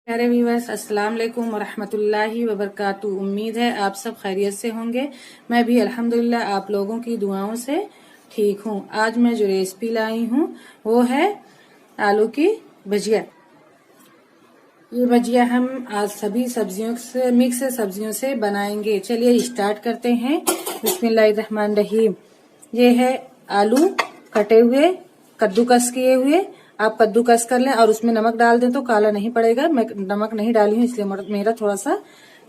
प्यारे व्यूअर्स, अस्सलाम वालेकुम वरहमतुल्लाहि वबरकातुहू। उम्मीद है आप सब खैरियत से होंगे। मैं भी अल्हम्दुलिल्लाह आप लोगों की दुआओं से ठीक हूँ। आज मैं जो रेसिपी लाई हूँ वो है आलू की भजिया। ये भजिया हम आज सभी सब्जियों से मिक्स सब्जियों से बनाएंगे। चलिए स्टार्ट करते हैं। बिस्मिल्लाहिर्रहमानिर्रहीम। ये है आलू कटे हुए, कद्दूकस किए हुए। आप कद्दूकस कर लें और उसमें नमक डाल दें तो काला नहीं पड़ेगा। मैं नमक नहीं डाली हूँ इसलिए मेरा थोड़ा सा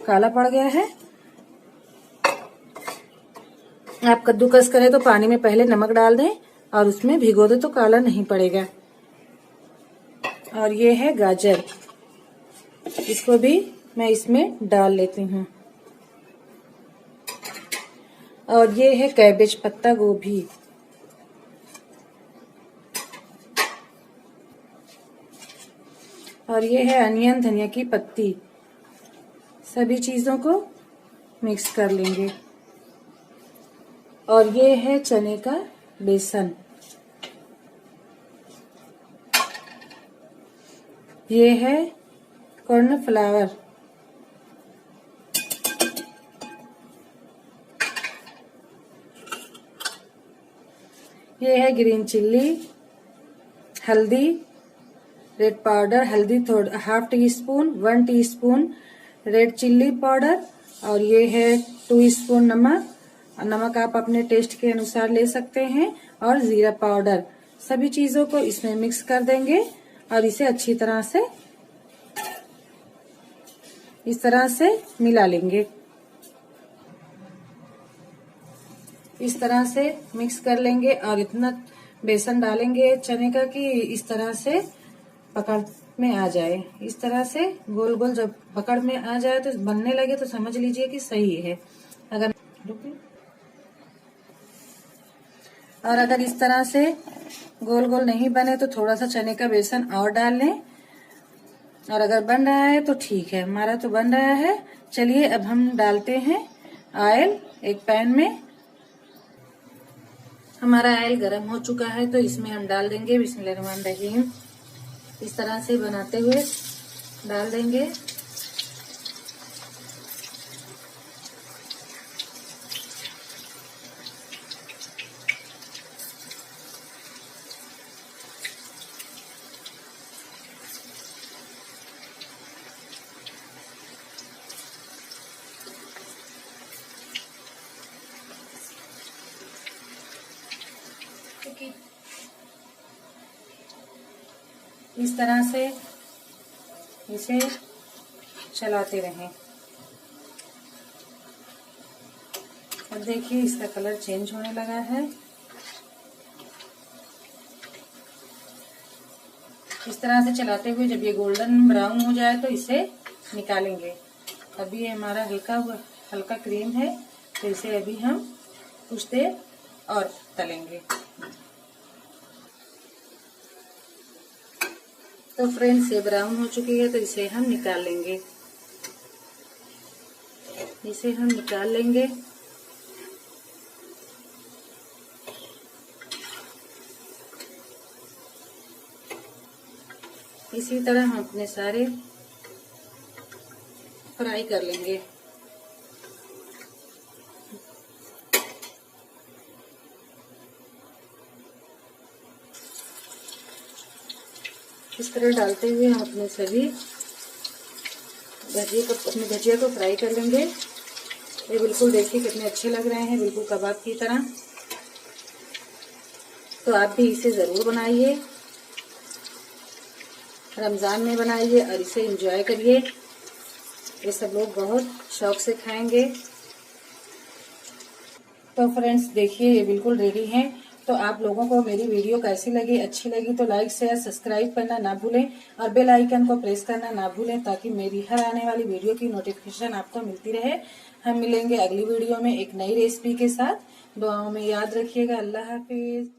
काला पड़ गया है। आप कद्दूकस करें तो पानी में पहले नमक डाल दें और उसमें भिगो दें तो काला नहीं पड़ेगा। और ये है गाजर, इसको भी मैं इसमें डाल लेती हूँ। और ये है कैबेज, पत्ता गोभी। और ये है अनियन, धनिया की पत्ती। सभी चीजों को मिक्स कर लेंगे। और ये है चने का बेसन। ये है कॉर्नफ्लावर। ये है ग्रीन चिल्ली, हल्दी, रेड पाउडर, हल्दी थोड़ा half tea spoon, 1 teaspoon red chilli powder. और ये है 2 स्पून नमक। नमक आप अपने टेस्ट के अनुसार ले सकते हैं। और जीरा पाउडर। सभी चीजों को इसमें मिक्स कर देंगे और इसे अच्छी तरह से इस तरह से मिला लेंगे। इस तरह से मिक्स कर लेंगे और इतना बेसन डालेंगे चने का कि इस तरह से पकड़ में आ जाए। इस तरह से गोल गोल जब पकड़ में आ जाए तो बनने लगे तो समझ लीजिए कि सही है। अगर इस तरह से गोल गोल नहीं बने तो थोड़ा सा चने का बेसन और डाल लें। और अगर बन रहा है तो ठीक है, हमारा तो बन रहा है। चलिए अब हम डालते हैं ऑयल एक पैन में। हमारा ऑयल गर्म हो चुका है तो इसमें हम डाल देंगे बिस्मिल्लाहिर्रहमानिर्रहीम। इस तरह से बनाते हुए डाल देंगे। इस तरह से इसे चलाते रहें। और देखिए इसका कलर चेंज होने लगा है। इस तरह से चलाते हुए जब ये गोल्डन ब्राउन हो जाए तो इसे निकालेंगे। अभी ये हमारा हल्का क्रीम है तो इसे अभी हम कुछ देर और तलेंगे। तो फ्रेंड्स ये ब्राउन हो चुकी है तो इसे हम निकाल लेंगे। इसे हम निकाल लेंगे। इसी तरह हम अपने सारे फ्राई कर लेंगे। इस तरह डालते हुए हम अपने सभी भजिया को फ्राई कर लेंगे। ये बिल्कुल देखिए कितने अच्छे लग रहे हैं, बिल्कुल कबाब की तरह। तो आप भी इसे जरूर बनाइए, रमजान में बनाइए और इसे एंजॉय करिए। ये सब लोग बहुत शौक से खाएंगे। तो फ्रेंड्स देखिए ये बिल्कुल रेडी हैं। तो आप लोगों को मेरी वीडियो कैसी लगी, अच्छी लगी तो लाइक शेयर सब्सक्राइब करना ना भूलें और बेल आइकन को प्रेस करना ना भूलें ताकि मेरी हर आने वाली वीडियो की नोटिफिकेशन आपको मिलती रहे। हम मिलेंगे अगली वीडियो में एक नई रेसिपी के साथ। दुआओं में याद रखिएगा। अल्लाह हाफिज।